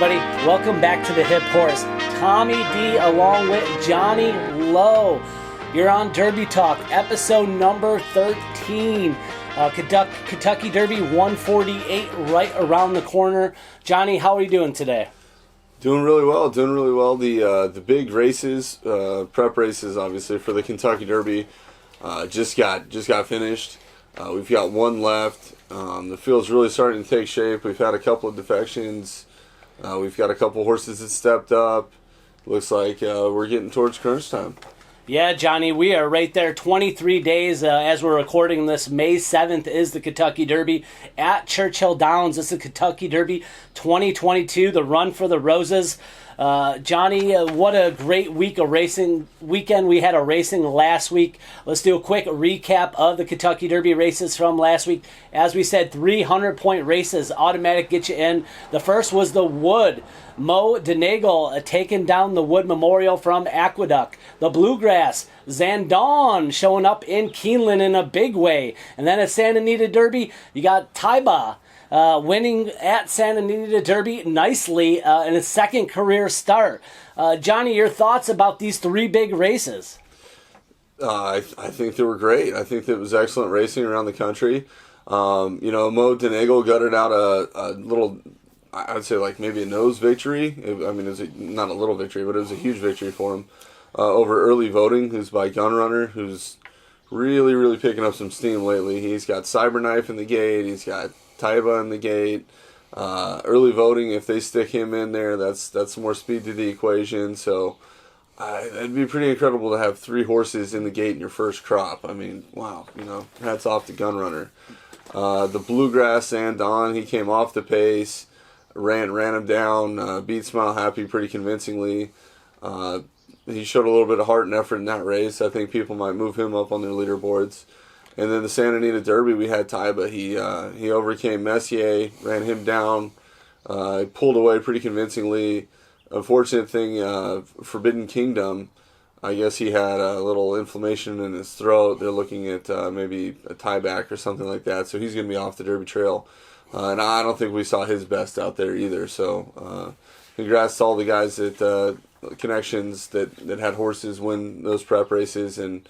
everybody. Welcome back to the Hip Horse. Tommy D along with Johnnie Lowe. You're on Derby Talk, episode number 13. Kentucky Derby 148 right around the corner. Johnny, how are you doing today? Doing really well. The big races, prep races, obviously for the Kentucky Derby, just got finished. We've got one left. The field's really starting to take shape. We've had a couple of defections. We've got a couple horses that stepped up. Looks like we're getting towards crunch time. Yeah, Johnny, we are right there. 23 days as we're recording this. May 7th is the Kentucky Derby at Churchill Downs. This is the Kentucky Derby 2022, the Run for the Roses. Johnny, what a great weekend we had of racing last week. Let's do a quick recap of the Kentucky Derby races from last week. As we said, 300-point races, automatic get you in. The first was the Wood. Mo Denagle taking down the Wood Memorial from Aqueduct. The Bluegrass, Zandon showing up in Keeneland in a big way. And then at Santa Anita Derby, you got Taiba winning at Santa Anita Derby nicely in his second career start. Johnny, your thoughts about these three big races? I think they were great. I think that it was excellent racing around the country. Mo Denagle gutted out a little, I would say like maybe a nose victory. It was not a little victory, but it was a huge victory for him over early voting, who's by Gunrunner, who's really, really picking up some steam lately. He's got Cyberknife in the gate. He's got Taiba in the gate. Early voting, if they stick him in there, that's more speed to the equation. So it'd be pretty incredible to have three horses in the gate in your first crop. I mean, wow, hats off to Gunrunner. The Bluegrass Zandon, he came off the pace, ran him down, beat Smile Happy pretty convincingly. He showed a little bit of heart and effort in that race. I think people might move him up on their leaderboards. And then the Santa Anita Derby, we had Taiba. He overcame Messier, ran him down, pulled away pretty convincingly. Unfortunate thing, Forbidden Kingdom, I guess he had a little inflammation in his throat. They're looking at maybe a tieback or something like that. So he's going to be off the Derby trail. And I don't think we saw his best out there either. So congrats to all the guys that connections that had horses win those prep races. And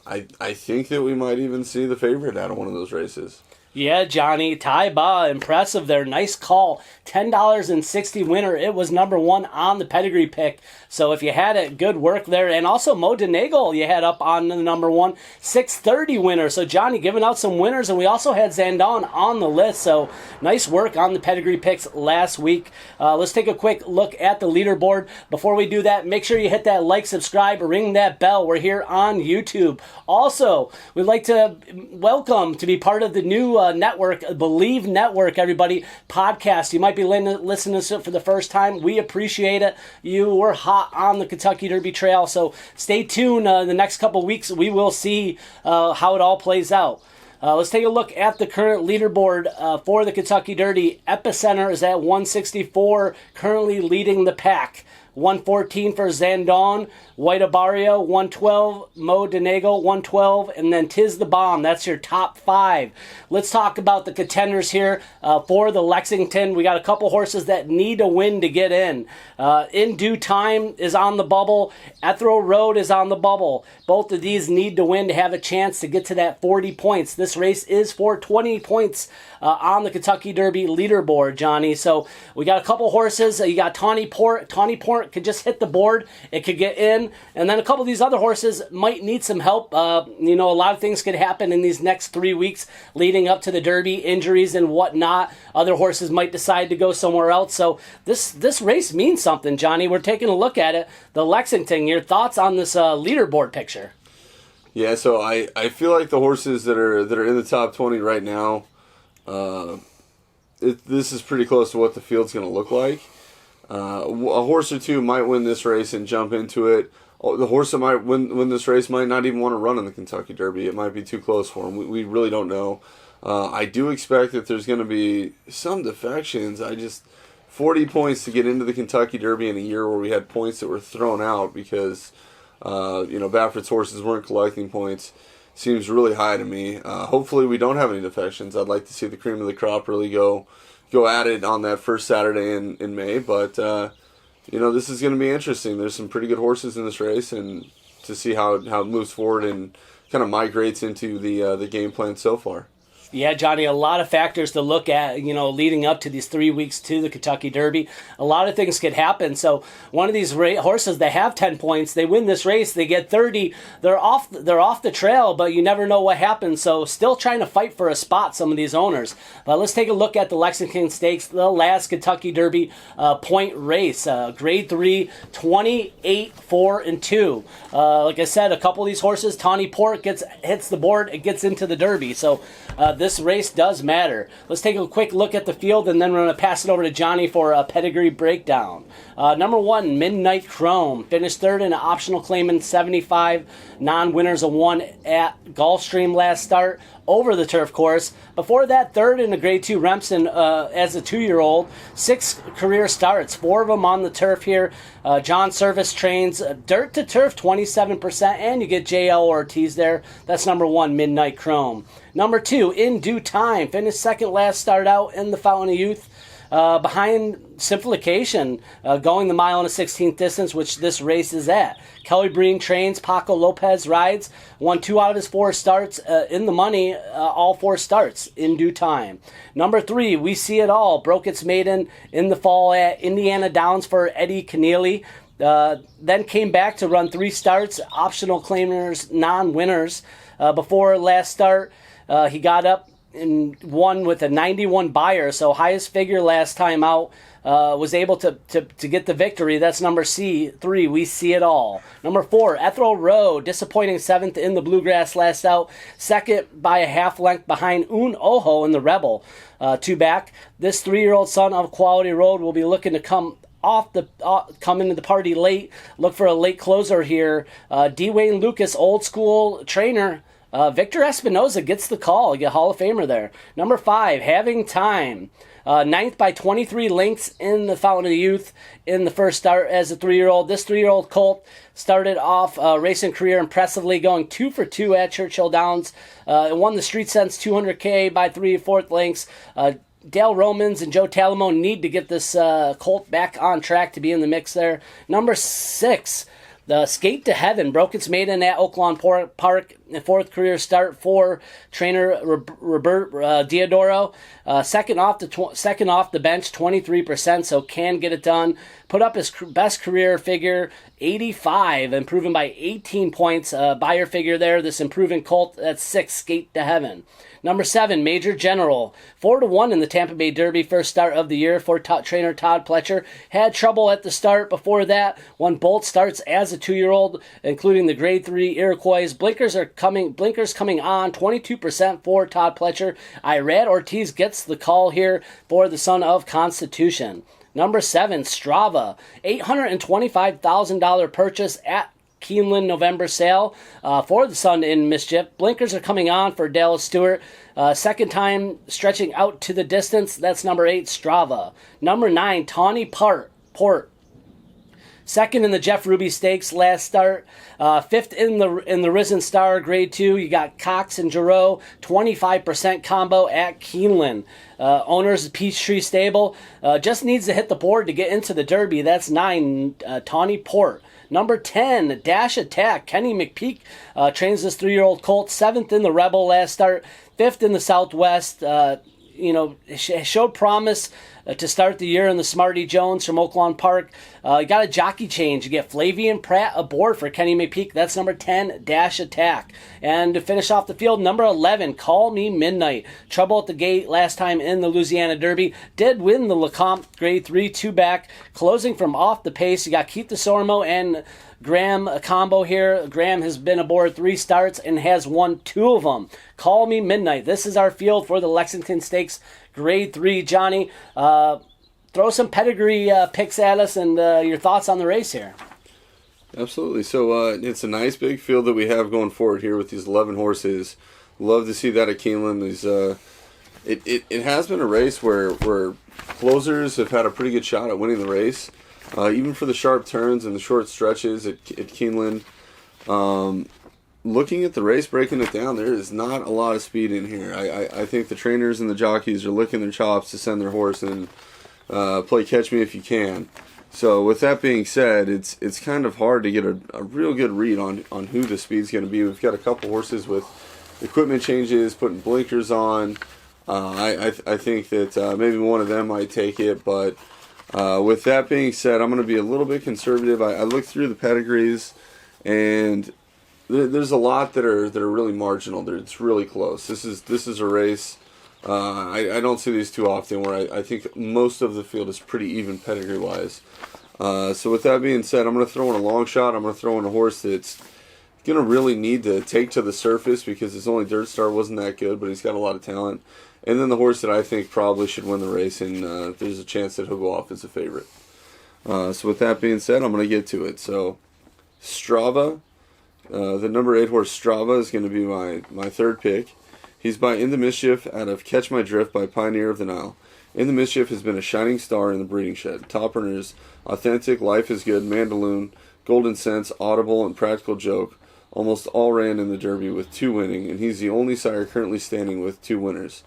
I think that we might even see the favorite out of one of those races. Yeah, Johnny, Taiba, impressive there. Nice call. $10.60 winner. It was number one on the pedigree pick. So if you had it, good work there. And also Mo Denagle you had up on the number one. $6.30 winner. So Johnny giving out some winners. And we also had Zandon on the list. So nice work on the pedigree picks last week. Let's take a quick look at the leaderboard. Before we do that, make sure you hit that like, subscribe, ring that bell. We're here on YouTube. Also, we'd like to welcome to be part of the new network, Believe Network, everybody, podcast. You might be listening to it for the first time. We appreciate it. You were hot on the Kentucky Derby trail, so stay tuned. The next couple weeks, we will see how it all plays out. Let's take a look at the current leaderboard for the Kentucky Derby. Epicenter is at 164, currently leading the pack. 114 for Zandon, White Abario, 112, Mo Denagle, 112, and then Tiz the Bomb. That's your top five. Let's talk about the contenders here for the Lexington. We got a couple horses that need a win to get in. In Due Time is on the bubble. Ethel Road is on the bubble. Both of these need to win to have a chance to get to that 40 points. This race is for 20 points on the Kentucky Derby leaderboard, Johnny. So we got a couple horses. You got Tawny Port. Tawny Port could just hit the board. It could get in. And then a couple of these other horses might need some help. A lot of things could happen in these next 3 weeks leading up to the Derby, injuries and whatnot. Other horses might decide to go somewhere else. So this race means something, Johnny. We're taking a look at it. The Lexington, your thoughts on this leaderboard picture? Yeah, so I feel like the horses that are in the top 20 right now, this is pretty close to what the field's going to look like. A horse or two might win this race and jump into it. The horse that might win this race might not even want to run in the Kentucky Derby. It might be too close for him. We really don't know. I do expect that there's going to be some defections. 40 points to get into the Kentucky Derby in a year where we had points that were thrown out because Baffert's horses weren't collecting points seems really high to me. Hopefully we don't have any defections. I'd like to see the cream of the crop really go go at it on that first Saturday in May. But this is going to be interesting. There's some pretty good horses in this race, and to see how it moves forward and kind of migrates into the game plan so far. Yeah, Johnny, a lot of factors to look at, leading up to these 3 weeks to the Kentucky Derby. A lot of things could happen. So one of these horses, they have 10 points. They win this race. They get 30. They're off the trail, but you never know what happens. So still trying to fight for a spot, some of these owners. Let's take a look at the Lexington Stakes, the last Kentucky Derby point race. Grade 3, 28, 4, and 2. Like I said, a couple of these horses, Tawny Port hits the board, it gets into the Derby. So this race does matter. Let's take a quick look at the field, and then we're going to pass it over to Johnny for a pedigree breakdown. Number 1, Midnight Chrome. Finished third in an optional claim in 75. Non-winners of 1 at Gulfstream last start over the turf course. Before that, third in a Grade 2 Remsen as a 2-year-old. 6 career starts, 4 of them on the turf here. John Service trains dirt to turf 27%, and you get J.L. Ortiz there. That's number 1, Midnight Chrome. Number 2, In Due Time. Finished second last start out in the Fountain of Youth. Behind Simplification, going the mile and a 16th distance, which this race is at. Kelly Breen trains, Paco Lopez rides, won 2 out of his 4 starts in the money, all 4 starts in due time. Number 3, We See It All, broke its maiden in the fall at Indiana Downs for Eddie Keneally. Then came back to run 3 starts, optional claimers, non-winners. Before last start, he got up and won with a 91 buyer, so highest figure last time out. Was able to get the victory. That's number 3, We See It All. Number 4, Ethel Rowe, disappointing 7th in the Bluegrass last out. Second by a half length behind Un Ojo in the Rebel. 2 back. This 3-year-old son of Quality Road will be looking to come into the party late. Look for a late closer here. Dwayne Lucas, old school trainer. Victor Espinoza gets the call. You get Hall of Famer there. Number 5, Having Time. 9th by 23 lengths in the Fountain of the Youth in the first start as a 3-year-old. This 3-year-old colt started off racing career impressively, going 2 for 2 at Churchill Downs. It won the Street Sense 200K by 3/4 lengths. Dale Romans and Joe Talamone need to get this colt back on track to be in the mix there. Number 6, the Skate to Heaven, broke its maiden at Oaklawn Park, 4th career start for trainer Robert Diodoro. Second off the bench, 23%, so can get it done. Put up his best career figure, 85, improving by 18 points. Buyer figure there, this improving colt, that's 6, Skate to Heaven. Number 7, Major General, 4-1 in the Tampa Bay Derby, first start of the year for trainer Todd Pletcher. Had trouble at the start. Before that, won both starts as a 2-year-old, including the Grade 3 Iroquois. Blinkers coming on, 22% for Todd Pletcher. Irad Ortiz gets the call here for the son of Constitution. Number 7, Strava, $825,000 purchase at Keeneland November sale for the Sun in Mischief. Blinkers are coming on for Dallas Stewart. Second time stretching out to the distance. That's number 8, Strava. Number 9, Tawny Port. Second in the Jeff Ruby Stakes last start. 5th in the Risen Star Grade 2. You got Cox and Giroux. 25% combo at Keeneland. Owners Peachtree Stable. Just needs to hit the board to get into the Derby. That's 9, Tawny Port. Number 10, Dash Attack. Kenny McPeak trains this 3-year-old colt. 7th in the Rebel last start. 5th in the Southwest. Showed promise to start the year in the Smarty Jones from Oaklawn Park. You got a jockey change. You get Flavian Pratt aboard for Kenny McPeak. That's number 10, Dash Attack. And to finish off the field, number 11, Call Me Midnight. Trouble at the gate last time in the Louisiana Derby. Did win the Lecomte Grade 3 2-back. Closing from off the pace. You got Keith DeSormo and Graham, a combo here. Graham has been aboard 3 starts and has won 2 of them. Call Me Midnight. This is our field for the Lexington Stakes Grade 3. Johnny, throw some pedigree picks at us and your thoughts on the race here. Absolutely. So it's a nice big field that we have going forward here with these 11 horses. Love to see that at Keeneland. It has been a race where closers have had a pretty good shot at winning the race. Even for the sharp turns and the short stretches at Keeneland. looking at the race, breaking it down, there is not a lot of speed in here. I think the trainers and the jockeys are licking their chops to send their horse and play catch me if you can. So with that being said, it's kind of hard to get a real good read on who the speed's going to be. We've got a couple horses with equipment changes, putting blinkers on. I think that maybe one of them might take it, but with that being said, I'm going to be a little bit conservative. I looked through the pedigrees, and there's a lot that are really marginal. It's really close. This is a race. I don't see these too often where I think most of the field is pretty even pedigree wise. So with that being said, I'm going to throw in a long shot. I'm going to throw in a horse that's going to really need to take to the surface because his only dirt start wasn't that good, but he's got a lot of talent. And then the horse that I think probably should win the race, and there's a chance that he'll go off as a favorite. So with that being said, I'm going to get to it. So Strava, the number 8 horse Strava is going to be my third pick. He's by In the Mischief out of Catch My Drift by Pioneer of the Nile. In the Mischief has been a shining star in the breeding shed. Top earners, Authentic, Life is Good, Mandaloon, Golden Sense, Audible, and Practical Joke almost all ran in the Derby with 2 winning, and he's the only sire currently standing with 2 winners.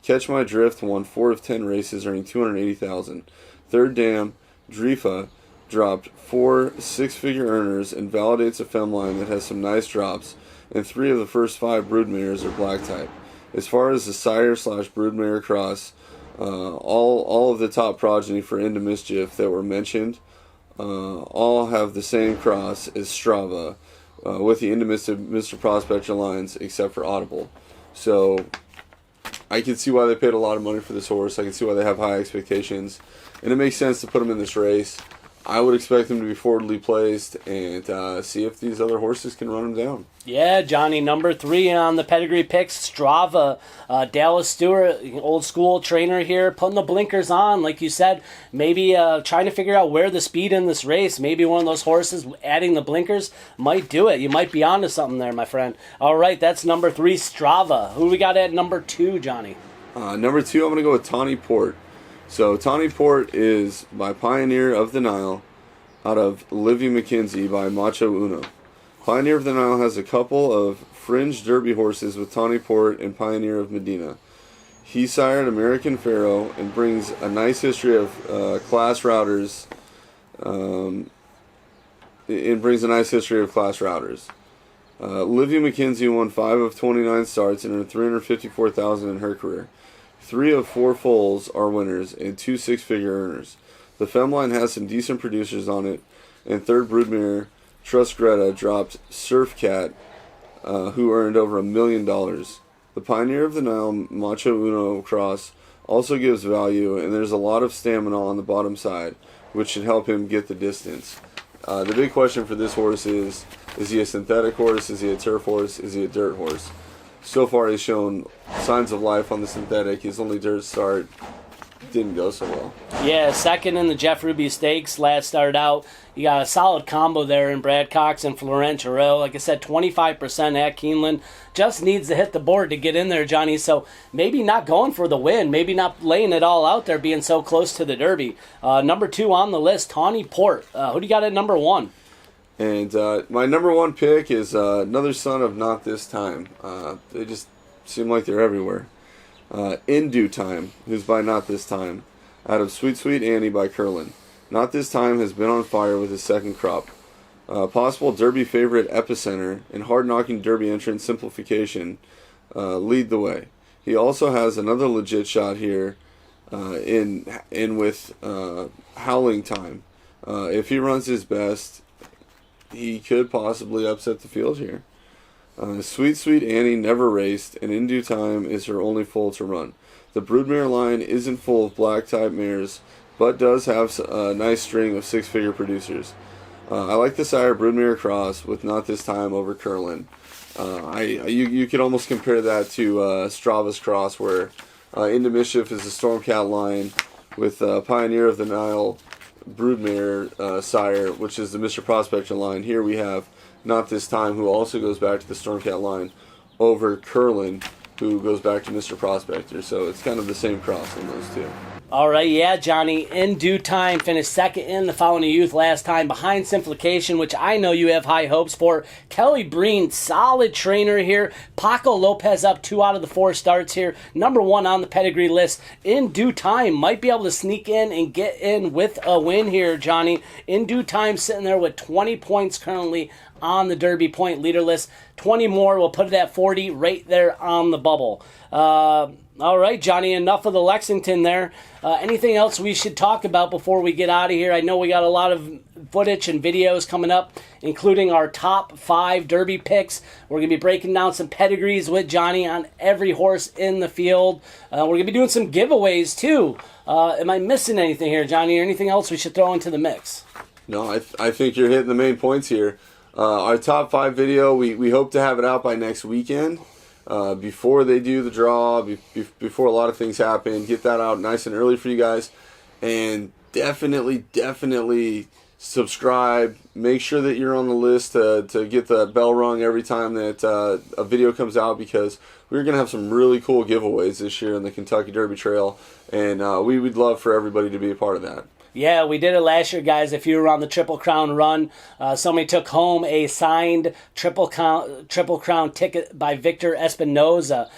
Catch My Drift won 4 of 10 races, earning $280,000. Third Dam, Drifa, dropped 4 six-figure earners and validates a femline that has some nice drops, and 3 of the first 5 broodmares are black type. As far as the sire/broodmare cross, all of the top progeny for Into Mischief that were mentioned all have the same cross as Strava, with the Into Mr. Prospector lines except for Audible. So I can see why they paid a lot of money for this horse. I can see why they have high expectations, and it makes sense to put him in this race. I would expect him to be forwardly placed and see if these other horses can run him down. Yeah, Johnny, number 3 on the pedigree picks, Strava. Dallas Stewart, old school trainer here, putting the blinkers on, like you said, maybe trying to figure out where the speed in this race. Maybe one of those horses adding the blinkers might do it. You might be onto something there, my friend. All right, that's number 3, Strava. Who we got at number 2, Johnny? Number 2, I'm going to go with Tawny Port. So Tawny Port is by Pioneer of the Nile out of Livy McKenzie by Macho Uno. Pioneer of the Nile has a couple of fringe Derby horses with Tawny Port and Pioneer of Medina. He sired American Pharaoh and brings a nice history of class routers. Livy McKenzie won 5 of 29 starts and earned $354,000 in her career. 3 of 4 foals are winners and 2 six-figure earners. The femline has some decent producers on it, and third broodmare, Trust Greta, dropped Surf Cat, who earned over $1 million. The Pioneer of the Nile Macho Uno cross also gives value, and there's a lot of stamina on the bottom side, which should help him get the distance. The big question for this horse is he a synthetic horse? Is he a turf horse? Is he a dirt horse? So far, he's shown signs of life on the synthetic. His only dirt start didn't go so well. Yeah, second in the Jeff Ruby Stakes. Last started out. You got a solid combo there in Brad Cox and Florent Giroux. Like I said, 25% at Keeneland. Just needs to hit the board to get in there, Johnny. So maybe not going for the win. Maybe not laying it all out there, being so close to the Derby. Number 2 on the list, Tawny Port. Who do you got at number 1? And my number 1 pick is another son of Not This Time. They just seem like they're everywhere. In Due Time, who's by Not This Time, out of Sweet Sweet Annie by Curlin. Not This Time has been on fire with his second crop. Possible Derby favorite Epicenter and hard-knocking Derby entrant Simplification lead the way. He also has another legit shot here in with Howling Time. If he runs his best, he could possibly upset the field here. Sweet Sweet Annie never raced, and In Due Time is her only foal to run. The broodmare line isn't full of black-type mares, but does have a nice string of six-figure producers. I like the sire broodmare cross with Not This Time over Curlin. You could almost compare that to Strava's cross, where Into Mischief is the Stormcat line with Pioneer of the Nile broodmare sire, which is the Mr. Prospector line. Here we have Not This Time, who also goes back to the Stormcat line, over Curlin, who goes back to Mr. Prospector. So it's kind of the same cross in those two. All right, yeah, Johnny, in due time, finished second in the Following the Youth last time, behind Simplification, which I know you have high hopes for. Kelly Breen, solid trainer here. Paco Lopez up 2 out of the 4 starts here. Number 1 on the pedigree list. In due time, might be able to sneak in and get in with a win here, Johnny. In due time, sitting there with 20 points currently on the Derby point leader list. 20 more, we'll put it at 40 right there on the bubble. All right, Johnny, enough of the Lexington there. Anything else we should talk about before we get out of here? I know we got a lot of footage and videos coming up, including our top 5 Derby picks. We're going to be breaking down some pedigrees with Johnny on every horse in the field. We're going to be doing some giveaways, too. Am I missing anything here, Johnny, or anything else we should throw into the mix? No, I think you're hitting the main points here. Our top 5 video, we hope to have it out by next weekend. Before they do the draw, before a lot of things happen, get that out nice and early for you guys. And definitely subscribe. Make sure that you're on the list to get the bell rung every time that a video comes out, because we're going to have some really cool giveaways this year in the Kentucky Derby Trail. And we would love for everybody to be a part of that. Yeah, we did it last year, guys. If you were on the Triple Crown run, somebody took home a signed Triple Crown ticket by Victor Espinoza.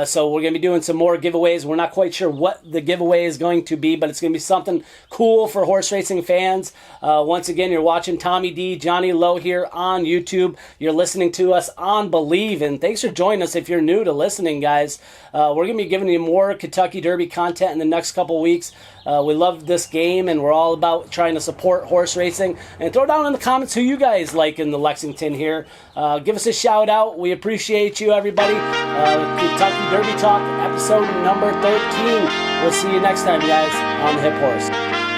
So we're going to be doing some more giveaways. We're not quite sure what the giveaway is going to be, but it's going to be something cool for horse racing fans. Once again, you're watching Tommy D, Johnnie Lowe here on YouTube. You're listening to us on Believe, and thanks for joining us if you're new to listening, guys. We're going to be giving you more Kentucky Derby content in the next couple weeks. We love this game, and we're all about trying to support horse racing. And throw down in the comments who you guys like in the Lexington here. Give us a shout out. We appreciate you, everybody. Kentucky Derby Talk, episode number 13. We'll see you next time, guys, on the Hip Horse.